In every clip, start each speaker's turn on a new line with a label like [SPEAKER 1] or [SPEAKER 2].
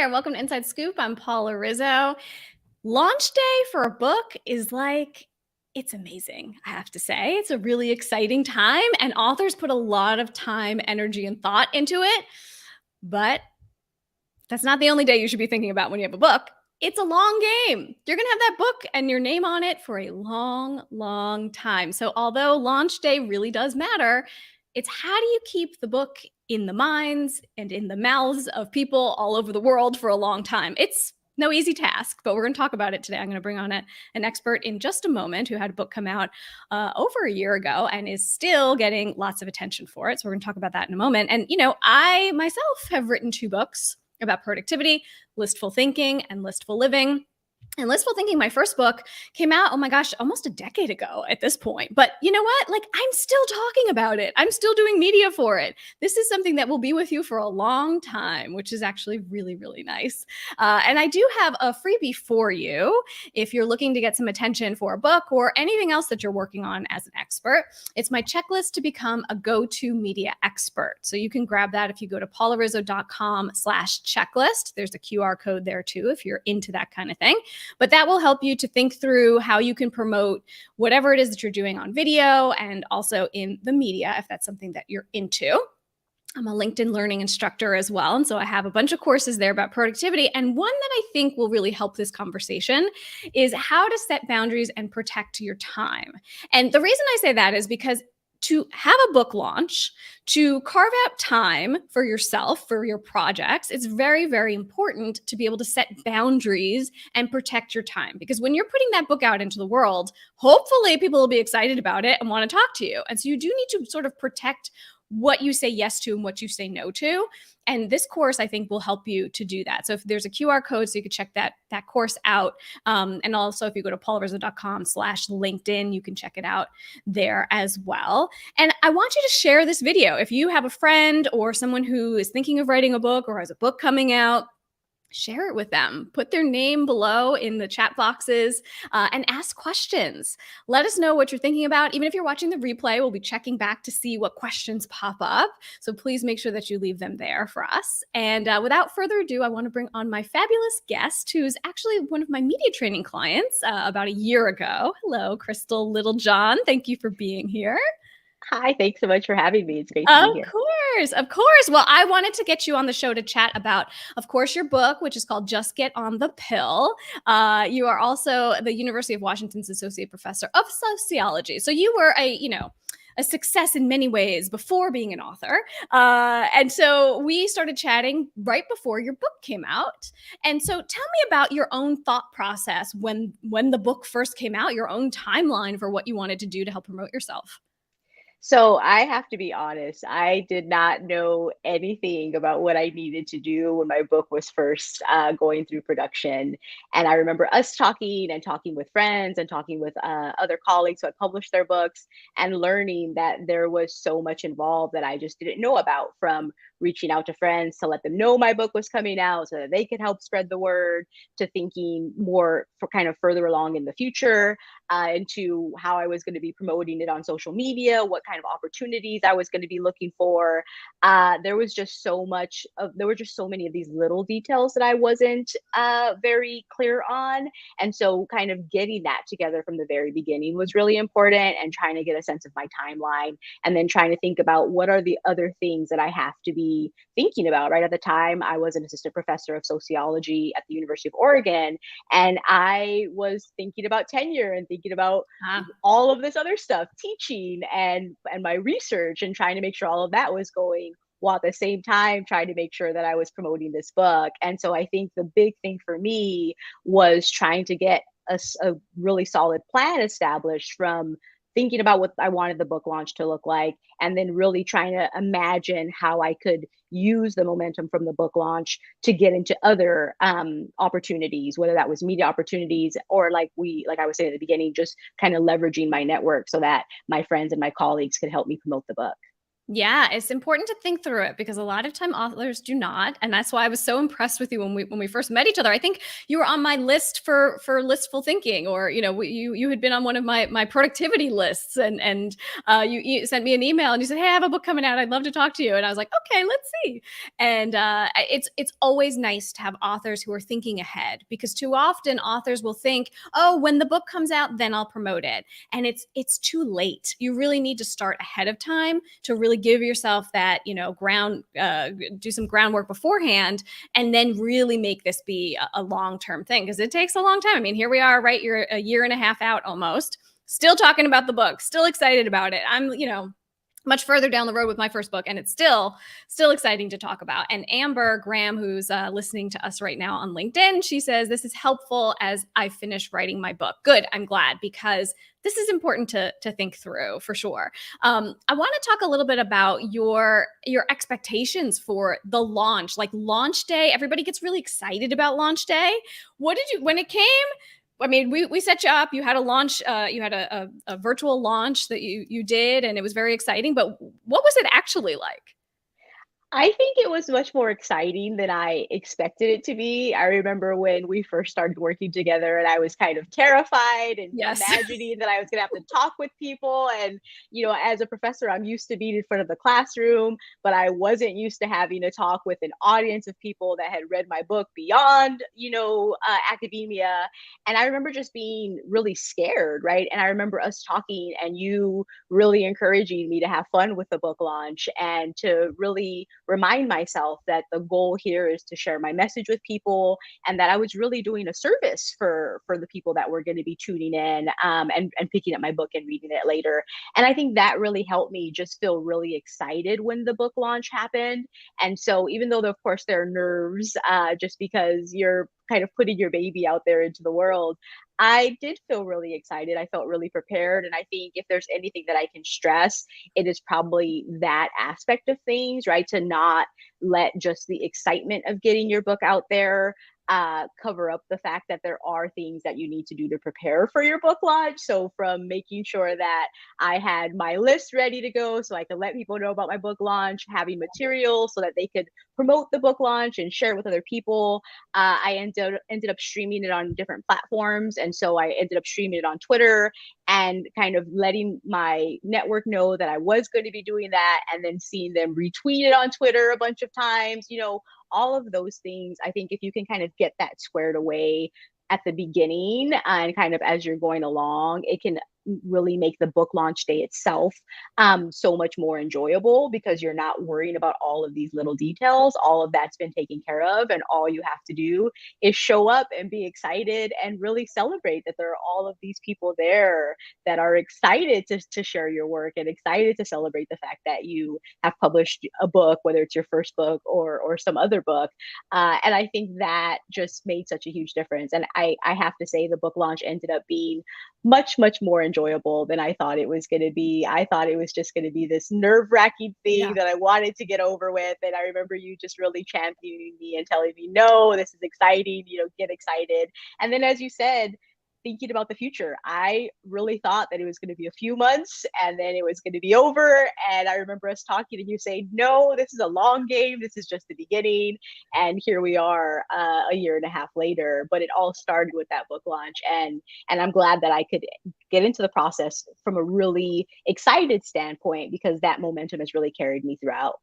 [SPEAKER 1] there. Welcome to Inside Scoop. I'm Paula Rizzo. Launch day for a book is it's amazing, I have to say. It's a really exciting time, and authors put a lot of time, energy, and thought into it. But that's not the only day you should be thinking about when you have a book. It's a long game. You're going to have that book and your name on it for a long, long time. So although launch day really does matter, it's how do you keep the book in the minds and in the mouths of people all over the world for a long time? It's no easy task, but we're going to talk about it today. I'm going to bring on an expert in just a moment who had a book come out over a year ago and is still getting lots of attention for it. So we're going to talk about that in a moment. And, I myself have written 2 books about productivity, Listful Thinking and Listful Living. And Listful Thinking, my first book, came out, oh my gosh, almost a decade ago at this point. But you know what? I'm still talking about it. I'm still doing media for it. This is something that will be with you for a long time, which is actually really, really nice. And I do have a freebie for you if you're looking to get some attention for a book or anything else that you're working on as an expert. It's my checklist to become a go-to media expert. So you can grab that if you go to paularizzo.com/checklist. There's a QR code there too if you're into that kind of thing. But that will help you to think through how you can promote whatever it is that you're doing on video and also in the media, if that's something that you're into. I'm a LinkedIn learning instructor as well. And so I have a bunch of courses there about productivity. And one that I think will really help this conversation is how to set boundaries and protect your time. And the reason I say that is because to have a book launch, to carve out time for yourself, for your projects, it's very, very important to be able to set boundaries and protect your time. Because when you're putting that book out into the world, hopefully people will be excited about it and want to talk to you. And so you do need to sort of protect what you say yes to and what you say no to. And this course, I think, will help you to do that. So if there's a QR code, so you can check that course out. And also, if you go to paularizzo.com/LinkedIn, you can check it out there as well. And I want you to share this video. If you have a friend or someone who is thinking of writing a book or has a book coming out, share it with them. Put their name below in the chat boxes and ask questions. Let us know what you're thinking about. Even if you're watching the replay, we'll be checking back to see what questions pop up. So please make sure that you leave them there for us. And without further ado, I want to bring on my fabulous guest, who's actually one of my media training clients about a year ago. Hello, Krystale Littlejohn. Thank you for being here.
[SPEAKER 2] Hi, thanks so much for having me. It's great to be here.
[SPEAKER 1] Of course. Well, I wanted to get you on the show to chat about, of course, your book, which is called Just Get on the Pill. You are also the University of Washington's Associate Professor of Sociology. So you were a success in many ways before being an author. And so we started chatting right before your book came out. And so tell me about your own thought process when the book first came out, your own timeline for what you wanted to do to help promote yourself.
[SPEAKER 2] So I have to be honest, I did not know anything about what I needed to do when my book was first going through production. And I remember us talking and talking with friends and talking with other colleagues who had published their books and learning that there was so much involved that I just didn't know about, from reaching out to friends to let them know my book was coming out so that they could help spread the word, to thinking more for kind of further along in the future, into how I was going to be promoting it on social media, what kind of opportunities I was going to be looking for. There were just so many of these little details that I wasn't very clear on. And so kind of getting that together from the very beginning was really important, and trying to get a sense of my timeline, and then trying to think about what are the other things that I have to be thinking about. Right at the time, I was an assistant professor of sociology at the University of Oregon, and I was thinking about tenure and thinking about all of this other stuff, teaching and my research, and trying to make sure all of that was going, while at the same time trying to make sure that I was promoting this book. And so I think the big thing for me was trying to get a really solid plan established, from thinking about what I wanted the book launch to look like, and then really trying to imagine how I could use the momentum from the book launch to get into other opportunities, whether that was media opportunities or, like I was saying at the beginning, just kind of leveraging my network so that my friends and my colleagues could help me promote the book.
[SPEAKER 1] Yeah, it's important to think through it because a lot of time authors do not, and that's why I was so impressed with you when we first met each other. I think you were on my list for Listful Thinking, or you had been on one of my productivity lists, and you sent me an email and you said, "Hey, I have a book coming out. I'd love to talk to you." And I was like, "Okay, let's see." And it's always nice to have authors who are thinking ahead, because too often authors will think, "Oh, when the book comes out, then I'll promote it," and it's too late. You really need to start ahead of time to really give yourself that do some groundwork beforehand, and then really make this be a long-term thing, because it takes a long time. I mean, here we are, right? You're a year and a half out almost, still talking about the book, still excited about it. I'm much further down the road with my first book, and it's still exciting to talk about. And Amber Graham, who's listening to us right now on LinkedIn, she says, this is helpful as I finish writing my book. Good, I'm glad, because this is important to think through for sure. I want to talk a little bit about your expectations for the launch, like launch day. Everybody gets really excited about launch day. What did you, when it came? I mean, we set you up. You had a launch. You had a virtual launch that you did, and it was very exciting. But what was it actually like?
[SPEAKER 2] I think it was much more exciting than I expected it to be. I remember when we first started working together and I was kind of terrified and
[SPEAKER 1] Yes.
[SPEAKER 2] imagining that I was going to have to talk with people. And, as a professor, I'm used to being in front of the classroom, but I wasn't used to having to talk with an audience of people that had read my book beyond, academia. And I remember just being really scared, right? And I remember us talking and you really encouraging me to have fun with the book launch and to really remind myself that the goal here is to share my message with people, and that I was really doing a service for the people that were going to be tuning in, and picking up my book and reading it later. And I think that really helped me just feel really excited when the book launch happened. And so even though of course there are nerves, just because you're kind of putting your baby out there into the world, I did feel really excited. I felt really prepared. And I think if there's anything that I can stress, it is probably that aspect of things, right? To not let just the excitement of getting your book out there cover up the fact that there are things that you need to do to prepare for your book launch. So, from making sure that I had my list ready to go so I could let people know about my book launch, having material so that they could promote the book launch and share it with other people. I ended up streaming it on different platforms. And so I ended up streaming it on Twitter and kind of letting my network know that I was going to be doing that, and then seeing them retweet it on Twitter a bunch of times, all of those things. I think if you can kind of get that squared away at the beginning and kind of as you're going along, it can really make the book launch day itself so much more enjoyable, because you're not worrying about all of these little details. All of that's been taken care of, and all you have to do is show up and be excited and really celebrate that there are all of these people there that are excited to share your work and excited to celebrate the fact that you have published a book, whether it's your first book or some other book. And I think that just made such a huge difference. And I have to say, the book launch ended up being much, much more enjoyable than I thought it was going to be. I thought it was just going to be this nerve wracking thing
[SPEAKER 1] Yeah.
[SPEAKER 2] that I wanted to get over with. And I remember you just really championing me and telling me, no, this is exciting, get excited. And then, as you said, thinking about the future, I really thought that it was going to be a few months and then it was going to be over. And I remember us talking and you saying, no, this is a long game. This is just the beginning. And here we are, a year and a half later. But it all started with that book launch. And I'm glad that I could get into the process from a really excited standpoint, because that momentum has really carried me throughout.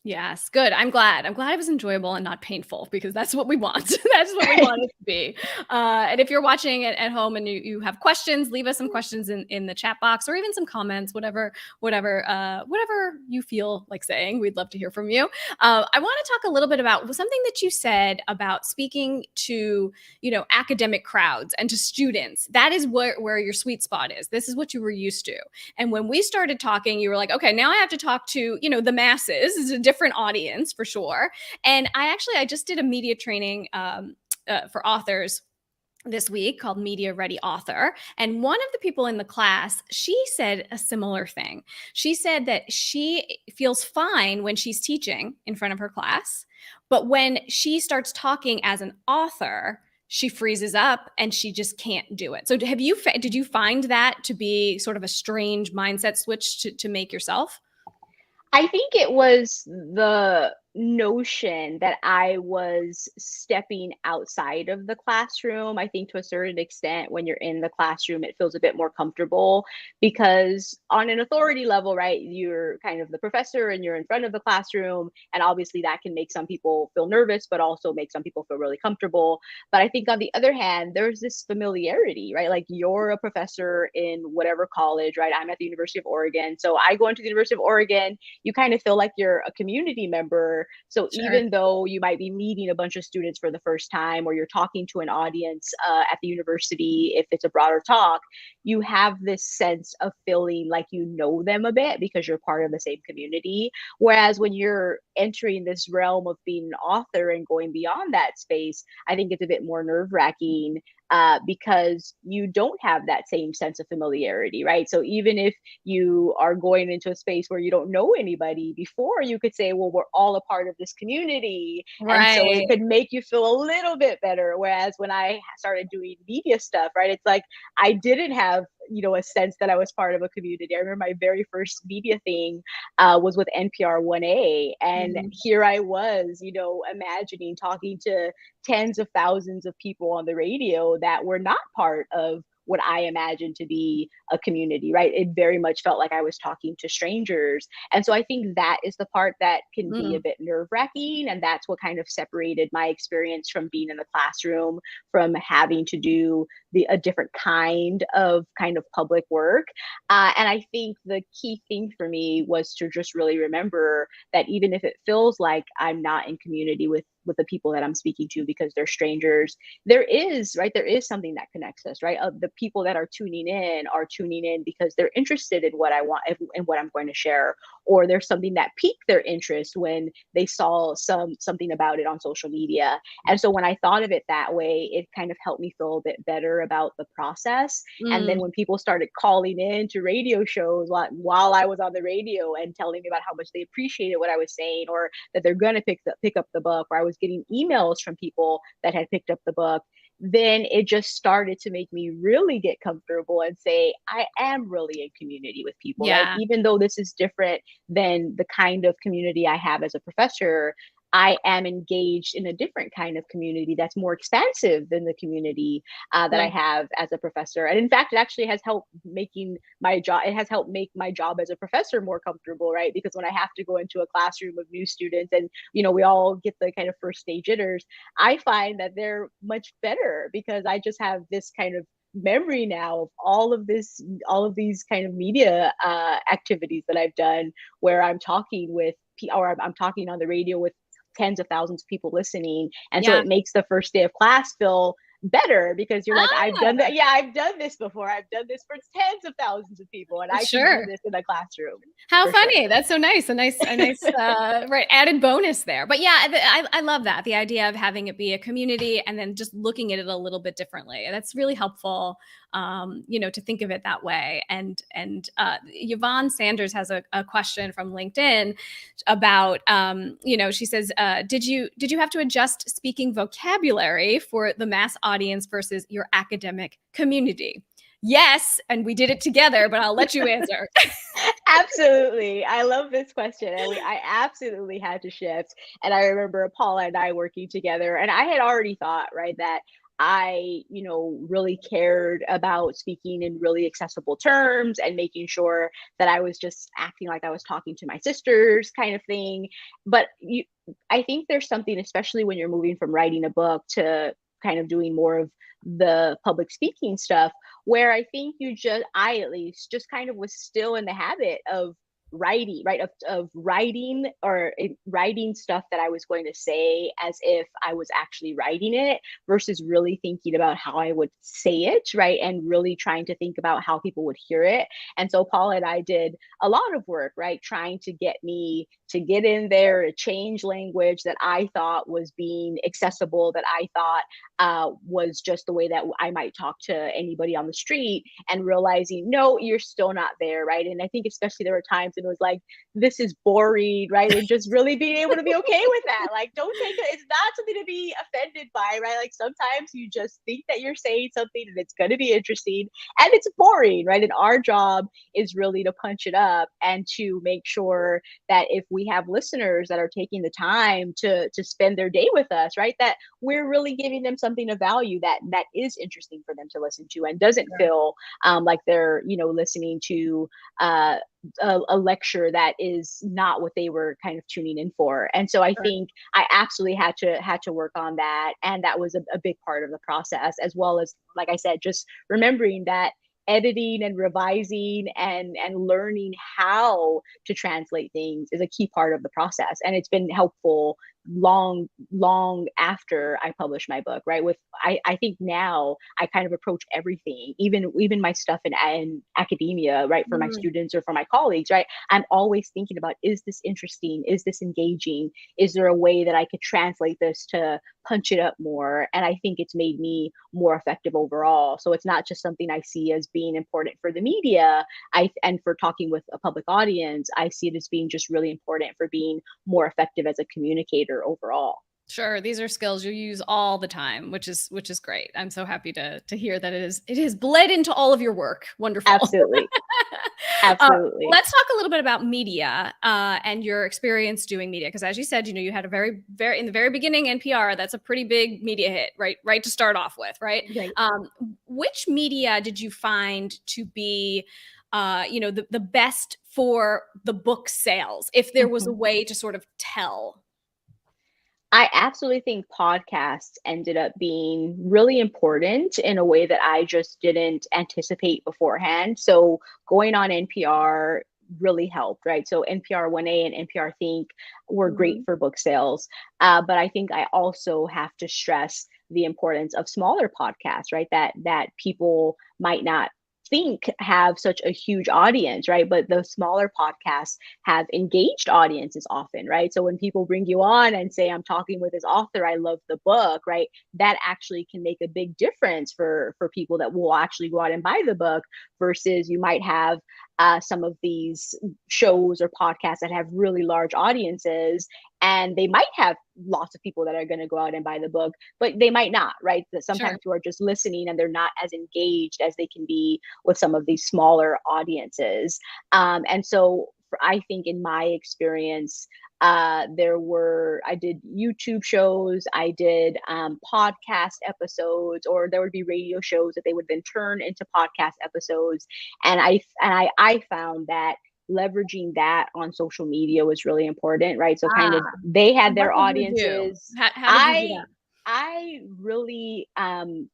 [SPEAKER 1] Yes, good. I'm glad. I'm glad it was enjoyable and not painful, because that's what we want. That's what we want it to be. And if you're watching it at home and you have questions, leave us some questions in the chat box, or even some comments, whatever you feel like saying. We'd love to hear from you. I want to talk a little bit about something that you said about speaking to academic crowds and to students. That is where your sweet spot is. This is what you were used to. And when we started talking, you were like, okay, now I have to talk to the masses. It's a different audience for sure. And I just did a media training for authors this week called Media Ready Author. And one of the people in the class, she said a similar thing. She said that she feels fine when she's teaching in front of her class, but when she starts talking as an author, she freezes up and she just can't do it. So did you find that to be sort of a strange mindset switch to make yourself?
[SPEAKER 2] I think it was the notion that I was stepping outside of the classroom. I think to a certain extent, when you're in the classroom, it feels a bit more comfortable because, on an authority level, right, you're kind of the professor and you're in front of the classroom. And obviously, that can make some people feel nervous, but also make some people feel really comfortable. But I think on the other hand, there's this familiarity, right? Like you're a professor in whatever college, right? I'm at the University of Oregon. So I go into the University of Oregon, you kind of feel like you're a community member. So
[SPEAKER 1] Sure.
[SPEAKER 2] even though you might be meeting a bunch of students for the first time, or you're talking to an audience at the university, if it's a broader talk, you have this sense of feeling like you know them a bit because you're part of the same community. Whereas when you're entering this realm of being an author and going beyond that space, I think it's a bit more nerve wracking because you don't have that same sense of familiarity, right? So even if you are going into a space where you don't know anybody before, you could say, well, we're all a part of this community. And so it
[SPEAKER 1] Right.
[SPEAKER 2] could make you feel a little bit better. Whereas when I started doing media stuff, right, it's like I didn't have, a sense that I was part of a community. I remember my very first media thing was with NPR 1A. And
[SPEAKER 1] Mhm.
[SPEAKER 2] here I was, imagining talking to tens of thousands of people on the radio that were not part of what I imagined to be a community, right? It very much felt like I was talking to strangers. And so I think that is the part that can be a
[SPEAKER 1] Mm.
[SPEAKER 2] bit nerve wracking. And that's what kind of separated my experience from being in the classroom, from having to do a different kind of public work. And I think the key thing for me was to just really remember that even if it feels like I'm not in community with the people that I'm speaking to because they're strangers, there is something that connects us, right? The people that are tuning in because they're interested in what I want and what I'm going to share, or there's something that piqued their interest when they saw something about it on social media. And so when I thought of it that way, it kind of helped me feel a bit better about the process. And then
[SPEAKER 1] Mm.
[SPEAKER 2] when people started calling in to radio shows while I was on the radio and telling me about how much they appreciated what I was saying, or that they're going to pick up the book, or I was getting emails from people that had picked up the book, then it just started to make me really get comfortable and say, I am really in community with people, right?
[SPEAKER 1] Yeah.
[SPEAKER 2] Even though this is different than the kind of community I have as a professor, I am engaged in a different kind of community that's more expansive than the community that I
[SPEAKER 1] Well,
[SPEAKER 2] have as a professor. And in fact, it actually has helped it has helped make my job as a professor more comfortable, right? Because when I have to go into a classroom of new students and, we all get the kind of first day jitters, I find that they're much better because I just have this kind of memory now of all of these kind of media activities that I've done, where I'm talking or I'm talking on the radio with tens of thousands of people listening. And so
[SPEAKER 1] yeah.
[SPEAKER 2] it makes the first day of class feel better because you're like, I've done
[SPEAKER 1] Ah,
[SPEAKER 2] that. Yeah, I've done this before. I've done this for tens of thousands of people, and I can do
[SPEAKER 1] sure.
[SPEAKER 2] this in a classroom
[SPEAKER 1] How
[SPEAKER 2] for
[SPEAKER 1] funny.
[SPEAKER 2] sure.
[SPEAKER 1] That's so nice. A nice, right, added bonus there. But yeah, I love that. The idea of having it be a community and then just looking at it a little bit differently. That's really helpful, to think of it that way. And Yvonne Sanders has a question from LinkedIn about, she says, did you have to adjust speaking vocabulary for the mass audience versus your academic community? Yes, and we did it together, but I'll let you answer.
[SPEAKER 2] Absolutely. I love this question. And I absolutely had to shift. And I remember Paula and I working together, and I had already thought, right, that I, really cared about speaking in really accessible terms and making sure that I was just acting like I was talking to my sisters kind of thing. But I think there's something, especially when you're moving from writing a book to kind of doing more of the public speaking stuff, where I think I at least just kind of was still in the habit of writing, right? Of writing writing stuff that I was going to say as if I was actually writing it versus really thinking about how I would say it, right? And really trying to think about how people would hear it. And so Paul and I did a lot of work, right? Trying to get me to get in there, to change language that I thought was being accessible, that I thought was just the way that I might talk to anybody on the street, and realizing, no, you're still not there, right? And I think especially there were times and was like, this is boring, right? And just really being able to be okay with that. Like, don't take it, it's not something to be offended by, right? Like, sometimes you just think that you're saying something and it's going to be interesting and it's boring, right? And our job is really to punch it up and to make sure that if we have listeners that are taking the time to spend their day with us, right, that we're really giving them something of value that is interesting for them to listen to and doesn't feel like they're, you know, listening to uh, a lecture that is not what they were kind of tuning in for. And so I think I absolutely had to work on that, and that was a big part of the process, as well as, like I said, just remembering that editing and revising and learning how to translate things is a key part of the process, and it's been helpful long after I published my book, right? With I think now I kind of approach everything, even my stuff in academia, right, for my students or for my colleagues, right? I'm always thinking about, is this interesting? Is this engaging? Is there a way that I could translate this to punch it up more? And I think it's made me more effective overall. So it's not just something I see as being important for the media, and for talking with a public audience. I see it as being just really important for being more effective as a communicator overall.
[SPEAKER 1] Sure, these are skills you use all the time, which is great. I'm so happy to hear that it has bled into all of your work. Wonderful.
[SPEAKER 2] Absolutely. Absolutely.
[SPEAKER 1] Let's talk a little bit about media and your experience doing media, because as you said, you know, you had a very in the very beginning NPR. That's a pretty big media hit, right to start off with, right?
[SPEAKER 2] Right.
[SPEAKER 1] Which media did you find to be you know, the best for the book sales, if there was a way to sort of tell?
[SPEAKER 2] I absolutely think podcasts ended up being really important in a way that I just didn't anticipate beforehand. So going on NPR really helped, right? So NPR 1A and NPR Think were great for book sales. But I think I also have to stress the importance of smaller podcasts, right? That people might not think have such a huge audience, right? But the smaller podcasts have engaged audiences often, right? So when people bring you on and say, I'm talking with this author, I love the book, right? That actually can make a big difference for people that will actually go out and buy the book, versus you might have some of these shows or podcasts that have really large audiences, and they might have lots of people that are going to go out and buy the book, but they might not, right? That sometimes people are just listening and they're not as engaged as they can be with some of these smaller audiences. And so I think in my experience, I did YouTube shows, I did podcast episodes, or there would be radio shows that they would then turn into podcast episodes. And I found that leveraging that on social media was really important, right? So kind of they had their audiences.
[SPEAKER 1] How did you do that?
[SPEAKER 2] I really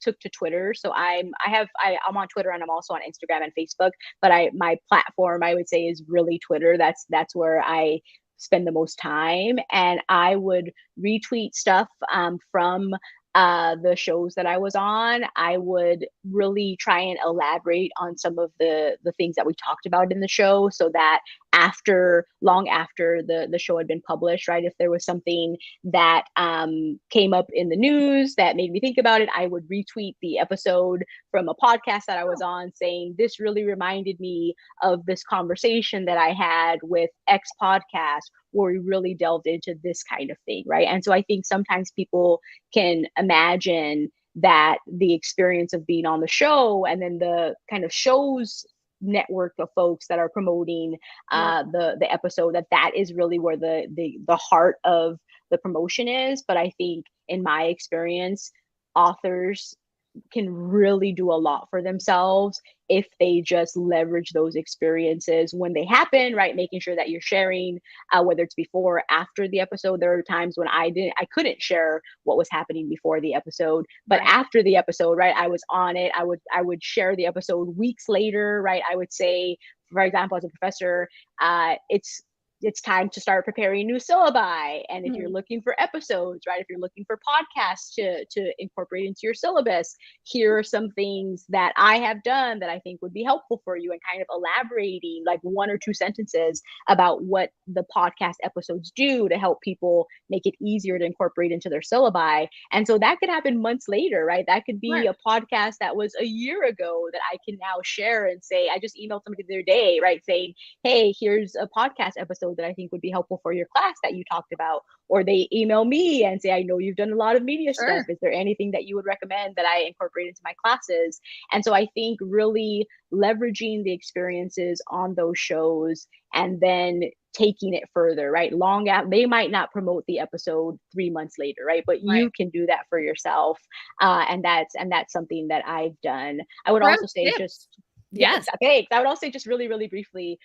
[SPEAKER 2] took to Twitter. So I'm on Twitter, and I'm also on Instagram and Facebook, but my platform, I would say, is really Twitter. That's where I spend the most time, and I would retweet stuff from the shows that I was on. I would really try and elaborate on some of the things that we talked about in the show, so that long after the show had been published, right, if there was something that came up in the news that made me think about it, I would retweet the episode from a podcast that I was on, saying, this really reminded me of this conversation that I had with X podcast, where we really delved into this kind of thing, right? And so I think sometimes people can imagine that the experience of being on the show, and then the kind of show's network of folks that are promoting the episode, that is really where the heart of the promotion is. But I think in my experience, authors can really do a lot for themselves if they just leverage those experiences when they happen, right? Making sure that you're sharing, whether it's before or after the episode. There are times when I couldn't share what was happening before the episode, but after the episode, right, I was on it. I would share the episode weeks later, right? I would say, for example, as a professor, it's it's time to start preparing new syllabi. And if you're
[SPEAKER 1] Mhm.
[SPEAKER 2] looking for episodes, right, if you're looking for podcasts to incorporate into your syllabus, here are some things that I have done that I think would be helpful for you, and kind of elaborating like one or two sentences about what the podcast episodes do to help people make it easier to incorporate into their syllabi. And so that could happen months later, right? That could be
[SPEAKER 1] Right.
[SPEAKER 2] a podcast that was a year ago that I can now share and say, I just emailed somebody the other day, right, saying, hey, here's a podcast episode that I think would be helpful for your class that you talked about. Or they email me and say, I know you've done a lot of media stuff.
[SPEAKER 1] Sure.
[SPEAKER 2] Is there anything that you would recommend that I incorporate into my classes? And so I think really leveraging the experiences on those shows and then taking it further, right? Long out, they might not promote the episode 3 months later, right? But
[SPEAKER 1] Right.
[SPEAKER 2] you can do that for yourself, and that's something that I've done. I would
[SPEAKER 1] Pro
[SPEAKER 2] also say
[SPEAKER 1] tips.
[SPEAKER 2] just yes,
[SPEAKER 1] Yes.
[SPEAKER 2] thanks. I would also say just really, really briefly,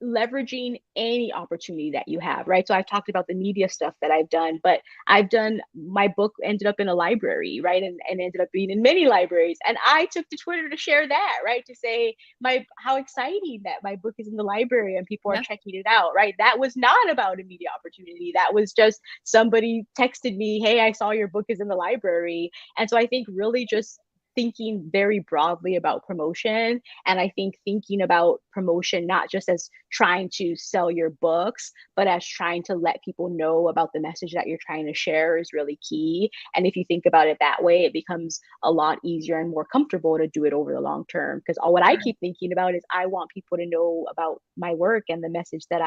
[SPEAKER 2] leveraging any opportunity that you have, right? So I've talked about the media stuff that I've done, but I've done my book ended up in a library, right? And ended up being in many libraries. And I took to Twitter to share that, right? To say my how exciting that my book is in the library and people are
[SPEAKER 1] Yeah.
[SPEAKER 2] checking it out, right? That was not about a media opportunity. That was just somebody texted me, hey, I saw your book is in the library. And so I think really just thinking very broadly about promotion. And I think thinking about promotion not just as trying to sell your books, but as trying to let people know about the message that you're trying to share is really key. And if you think about it that way, it becomes a lot easier and more comfortable to do it over the long term. Because all what I
[SPEAKER 1] Sure.
[SPEAKER 2] keep thinking about is I want people to know about my work and the message that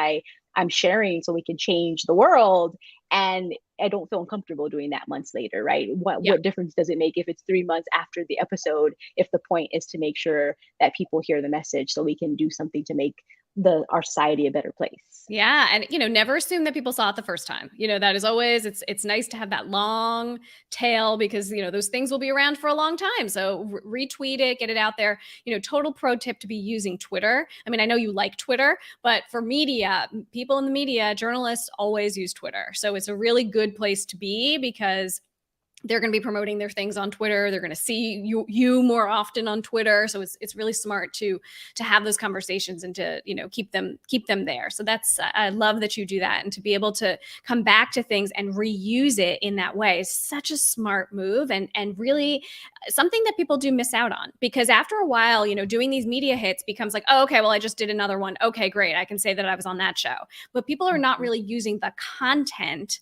[SPEAKER 2] I'm sharing so we can change the world. And I don't feel uncomfortable doing that months later, right?
[SPEAKER 1] Yeah.
[SPEAKER 2] What difference does it make if it's 3 months after the episode, if the point is to make sure that people hear the message so we can do something to make the our society a better place?
[SPEAKER 1] Yeah, and never assume that people saw it the first time. That is always it's nice to have that long tail because those things will be around for a long time. So retweet it, get it out there. Total pro tip to be using Twitter. I mean, I know you like Twitter, but for media, people in the media, journalists always use Twitter. So it's a really good place to be because they're going to be promoting their things on Twitter. They're going to see you more often on Twitter. So it's really smart to have those conversations and to keep them there. So that's I love that you do that, and to be able to come back to things and reuse it in that way is such a smart move, and really something that people do miss out on, because after a while, doing these media hits becomes like, oh, okay, well, I just did another one. Okay, great, I can say that I was on that show. But people are not
[SPEAKER 2] Mhm.
[SPEAKER 1] really using the content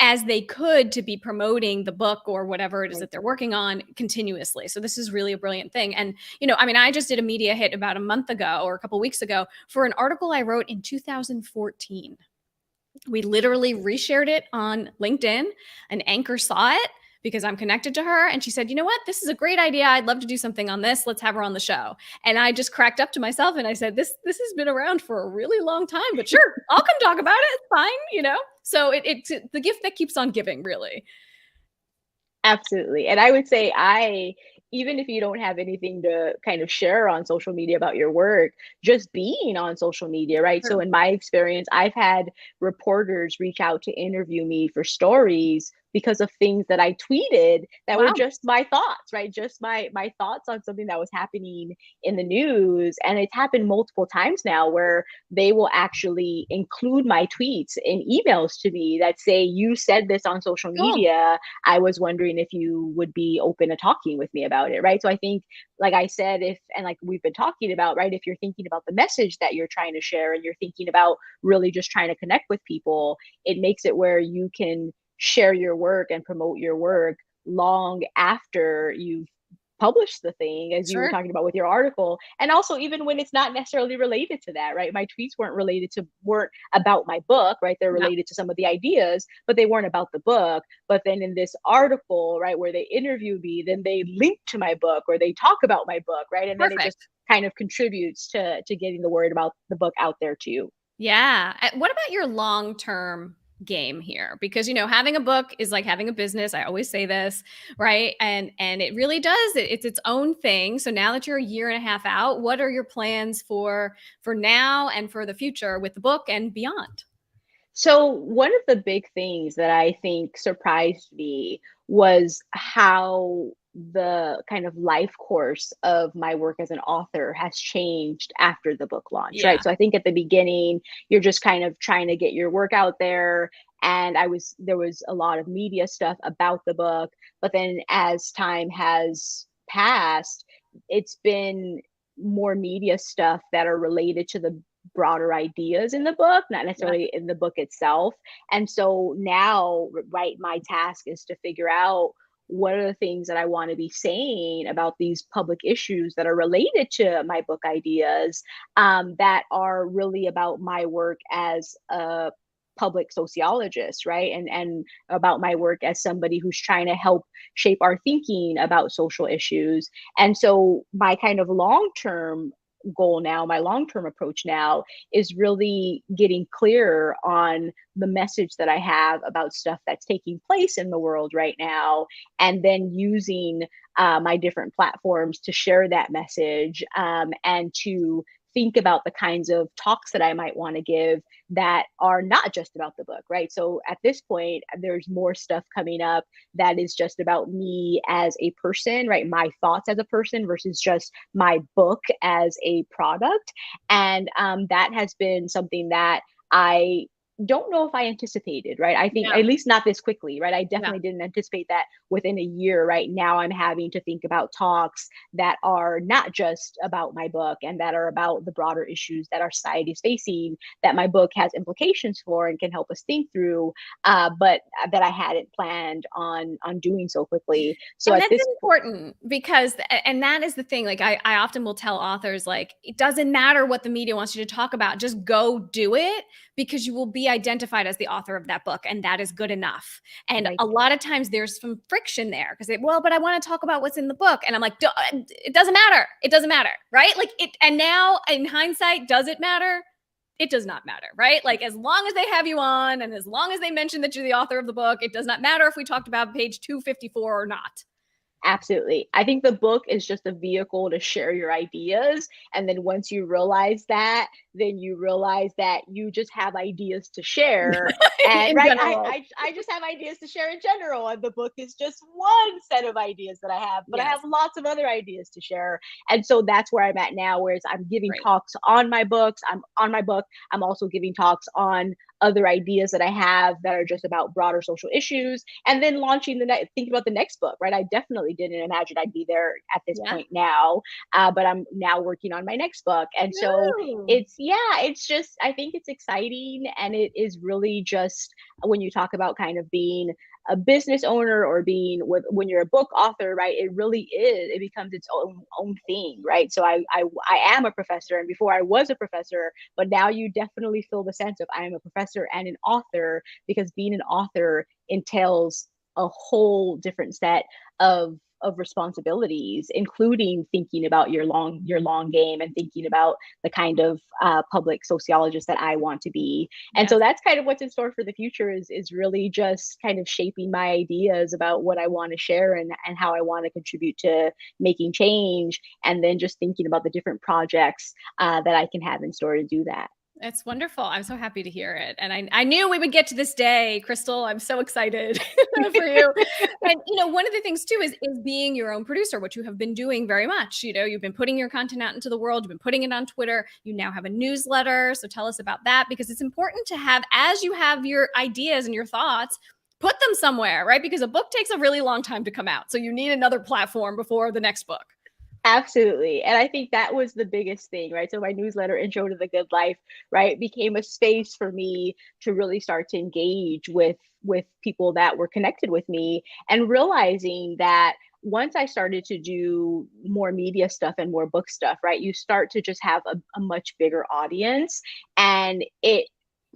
[SPEAKER 1] as they could to be promoting the book or whatever it is
[SPEAKER 2] Right.
[SPEAKER 1] that they're working on continuously. So this is really a brilliant thing. And I mean, I just did a media hit about a month ago or a couple weeks ago for an article I wrote in 2014. We literally reshared it on LinkedIn. An anchor saw it because I'm connected to her, and she said, "You know what? This is a great idea. I'd love to do something on this. Let's have her on the show." And I just cracked up to myself and I said, "This has been around for a really long time, but sure, I'll come talk about it. It's fine." So it's the gift that keeps on giving, really.
[SPEAKER 2] Absolutely. And I would say even if you don't have anything to kind of share on social media about your work, just being on social media, right? So
[SPEAKER 1] Sure.
[SPEAKER 2] in my experience, I've had reporters reach out to interview me for stories because of things that I tweeted that were
[SPEAKER 1] Wow.
[SPEAKER 2] just my thoughts, right? Just my thoughts on something that was happening in the news. And it's happened multiple times now where they will actually include my tweets in emails to me that say, you said this on social
[SPEAKER 1] Cool.
[SPEAKER 2] media. I was wondering if you would be open to talking with me about it, right? So I think, like I said, if and like we've been talking about, right, if you're thinking about the message that you're trying to share and you're thinking about really just trying to connect with people, it makes it where you can share your work and promote your work long after you've published the thing, as you were
[SPEAKER 1] Sure.
[SPEAKER 2] talking about with your article. And also even when it's not necessarily related to that, right? My tweets weren't about my book, right? They're
[SPEAKER 1] No.
[SPEAKER 2] related to some of the ideas, but they weren't about the book. But then in this article, right, where they interview me, then they link to my book or they talk about my book, right? And then it just
[SPEAKER 1] Perfect.
[SPEAKER 2] kind of contributes to getting the word about the book out there too.
[SPEAKER 1] Yeah. What about your long term game here? Because having a book is like having a business. I always say this, right? And it really does. It's its own thing. So now that you're a year and a half out, what are your plans for now and for the future with the book and beyond?
[SPEAKER 2] So, one of the big things that I think surprised me was how the kind of life course of my work as an author has changed after the book launch,
[SPEAKER 1] Yeah.
[SPEAKER 2] right? So I think at the beginning, you're just kind of trying to get your work out there. And there was a lot of media stuff about the book. But then as time has passed, it's been more media stuff that are related to the broader ideas in the book, not
[SPEAKER 1] Yeah.
[SPEAKER 2] necessarily in the book itself. And so now, right, my task is to figure out what are the things that I want to be saying about these public issues that are related to my book ideas, that are really about my work as a public sociologist, right? And about my work as somebody who's trying to help shape our thinking about social issues. And so my kind of long-term goal now, my long-term approach now is really getting clear on the message that I have about stuff that's taking place in the world right now, and then using my different platforms to share that message, and to think about the kinds of talks that I might want to give that are not just about the book, right? So at this point, there's more stuff coming up that is just about me as a person, right? My thoughts as a person versus just my book as a product. And that has been something that I don't know if I anticipated, right? I think
[SPEAKER 1] Yeah.
[SPEAKER 2] at least not this quickly, right? I
[SPEAKER 1] Yeah.
[SPEAKER 2] definitely didn't anticipate that within a year. Right now, I'm having to think about talks that are not just about my book and that are about the broader issues that our society is facing, that my book has implications for and can help us think through, but that I hadn't planned on doing so quickly. So
[SPEAKER 1] And
[SPEAKER 2] at
[SPEAKER 1] that's
[SPEAKER 2] this point,
[SPEAKER 1] important because, and that is the thing. Like, I often will tell authors, like, it doesn't matter what the media wants you to talk about, just go do it because you will be identified as the author of that book. And that is good enough. And
[SPEAKER 2] right,
[SPEAKER 1] a lot of times there's some friction there because, well, but I want to talk about what's in the book. And I'm like, it doesn't matter. It doesn't matter. Right. Like, and now in hindsight, does it matter? It does not matter, right? Like, as long as they have you on and as long as they mention that you're the author of the book, it does not matter if we talked about page 254 or not.
[SPEAKER 2] absolutely. I think the book is just a vehicle to share your ideas. And then once you realize that, then you realize that you just have ideas to share. And
[SPEAKER 1] In
[SPEAKER 2] right,
[SPEAKER 1] general.
[SPEAKER 2] I just have ideas to share in general. And the book is just one set of ideas that I have, but I
[SPEAKER 1] Yes.
[SPEAKER 2] have lots of other ideas to share. And so that's where I'm at now, whereas I'm giving
[SPEAKER 1] Great.
[SPEAKER 2] talks on my books. I'm on my book. I'm also giving talks on other ideas that I have that are just about broader social issues, and then launching the next, thinking about the next book, right? I definitely didn't imagine I'd be there at this
[SPEAKER 1] Yeah.
[SPEAKER 2] point now, but I'm now working on my next book. And so
[SPEAKER 1] Ooh.
[SPEAKER 2] it's, yeah, it's just, I think it's exciting. And it is really just, when you talk about kind of being a business owner or being with, when you're a book author, right, it really is, it becomes its own thing, right? So I am a professor, and before I was a professor, but now you definitely feel the sense of I am a professor and an author, because being an author entails a whole different set of responsibilities, including thinking about your long game and thinking about the kind of public sociologist that I want to be. And so
[SPEAKER 1] Yes.
[SPEAKER 2] that's kind of what's in store for the future, is really just kind of shaping my ideas about what I want to share, and how I want to contribute to making change, and then just thinking about the different projects that I can have in store to do that.
[SPEAKER 1] It's wonderful. I'm so happy to hear it. And I knew we would get to this day, Krystale. I'm so excited for you. And, one of the things too is being your own producer, which you have been doing very much. You've been putting your content out into the world. You've been putting it on Twitter. You now have a newsletter. So tell us about that, because it's important to have, as you have your ideas and your thoughts, put them somewhere, right? Because a book takes a really long time to come out. So you need another platform before the next book.
[SPEAKER 2] Absolutely. And I think that was the biggest thing, right? So my newsletter, Intro to the Good Life, right, became a space for me to really start to engage with people that were connected with me, and realizing that once I started to do more media stuff and more book stuff, right, you start to just have a much bigger audience, and it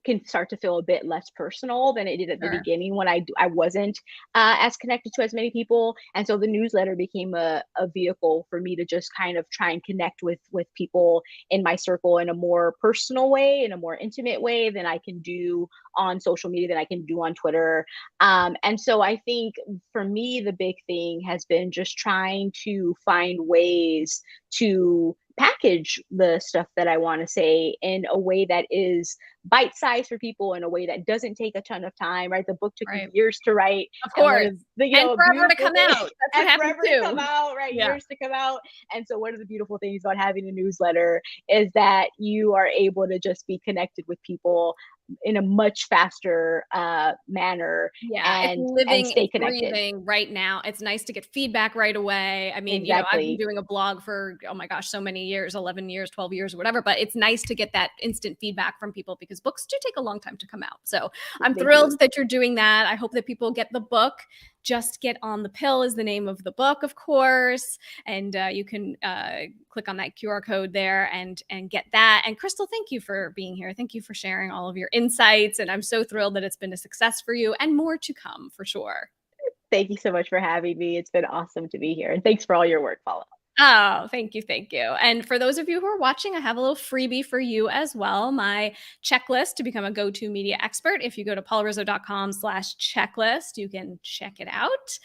[SPEAKER 2] can start to feel a bit less personal than it did at the
[SPEAKER 1] Sure.
[SPEAKER 2] beginning, when I wasn't as connected to as many people. And so the newsletter became a vehicle for me to just kind of try and connect with people in my circle in a more personal way, in a more intimate way than I can do on social media, than I can do on Twitter. And so I think for me, the big thing has been just trying to find ways to package the stuff that I want to say in a way that is bite sized for people, in a way that doesn't take a ton of time, right? The book took me
[SPEAKER 1] Right.
[SPEAKER 2] years to write.
[SPEAKER 1] Of
[SPEAKER 2] And one
[SPEAKER 1] course.
[SPEAKER 2] of the,
[SPEAKER 1] And forever to
[SPEAKER 2] beautiful
[SPEAKER 1] come
[SPEAKER 2] things,
[SPEAKER 1] out. That's what
[SPEAKER 2] and
[SPEAKER 1] happened
[SPEAKER 2] forever to come
[SPEAKER 1] too.
[SPEAKER 2] out, right?
[SPEAKER 1] Yeah.
[SPEAKER 2] Years to come out. And so, one of the beautiful things about having a newsletter is that you are able to just be connected with people in a much faster manner,
[SPEAKER 1] Yeah, it's
[SPEAKER 2] and
[SPEAKER 1] living,
[SPEAKER 2] stay
[SPEAKER 1] it's
[SPEAKER 2] connected.
[SPEAKER 1] breathing right now. It's nice to get feedback right away. I mean, I've been
[SPEAKER 2] Exactly.
[SPEAKER 1] doing a blog for, oh my gosh, so many years, 11 years, 12 years, or whatever, but it's nice to get that instant feedback from people because books do take a long time to come out. So I'm
[SPEAKER 2] They do.
[SPEAKER 1] thrilled that you're doing that. I hope that people get the book. Just Get on the Pill is the name of the book, of course. And you can click on that QR code there and get that. And Krystale, thank you for being here. Thank you for sharing all of your insights. And I'm so thrilled that it's been a success for you and more to come for sure.
[SPEAKER 2] Thank you so much for having me. It's been awesome to be here. And thanks for all your work, Paula.
[SPEAKER 1] Oh, thank you. Thank you. And for those of you who are watching, I have a little freebie for you as well. My checklist to become a go-to media expert. If you go to paularizzo.com/checklist, you can check it out.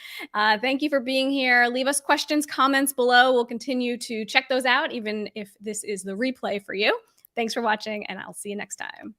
[SPEAKER 1] Thank you for being here. Leave us questions, comments below. We'll continue to check those out, even if this is the replay for you. Thanks for watching, and I'll see you next time.